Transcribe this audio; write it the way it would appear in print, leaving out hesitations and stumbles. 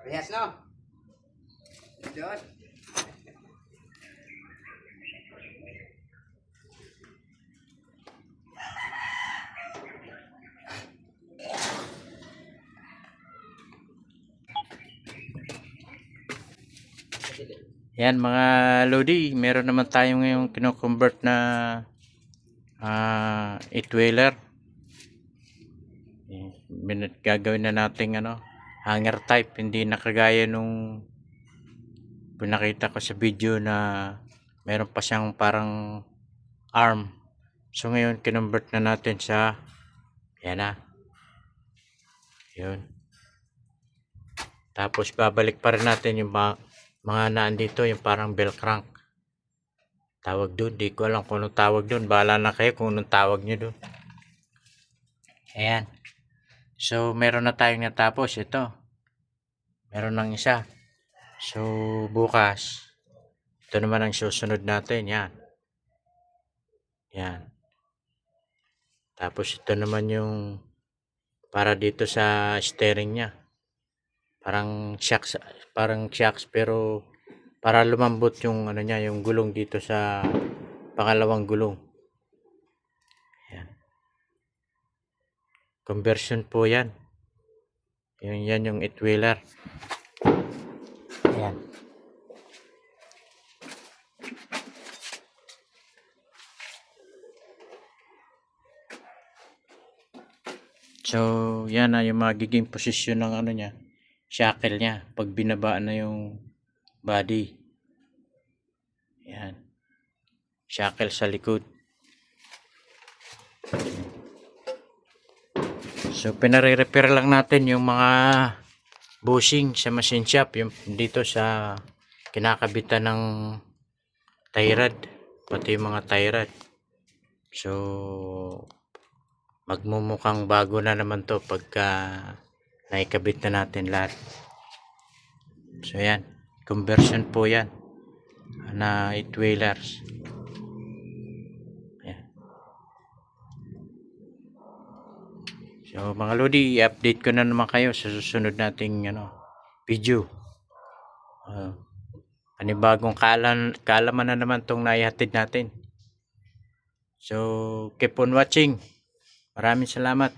Parehas, no? Doon. Yan mga Lodi, meron naman tayo ngayong kino-convert na 8-wheeler. Gagawin na natin hanger type, hindi nakagaya nung pinakita ko sa video na meron pa siyang parang arm. So ngayon kinonvert na natin sa yan na. Yun. Tapos babalik pa rin natin yung mga naandito, yung parang bell crank. Tawag doon, di ko alam kung anong tawag doon. Bahala na kayo kung anong tawag nyo doon. Ayan. So meron na tayong natapos. Ito. Meron ng isa. So bukas, ito naman ang susunod natin. Yan. Yan. Tapos ito naman yung para dito sa steering niya. Parang shocks pero para lumambot yung niya, yung gulong dito sa pangalawang gulong. Yan. Conversion po 'yan. Yan yung 8-wheeler. Ayan. So, yan na yung magiging posisyon ng niya, shackle niya pag binaba na yung body. Yan. Shackle sa likod. So, pinare-repair lang natin yung mga bushing sa machine shop, yung dito sa kinakabitan ng tie rod, pati yung mga tie rod. So, magmumukhang bago na naman to pagka naikabit na natin lahat. So yan, conversion po yan na 8-wheelers. Yan. So mga Lodi, i-update ko na naman kayo sa susunod nating video. Panibagong kaalaman na naman tong naihatid natin. So keep on watching. Maraming salamat.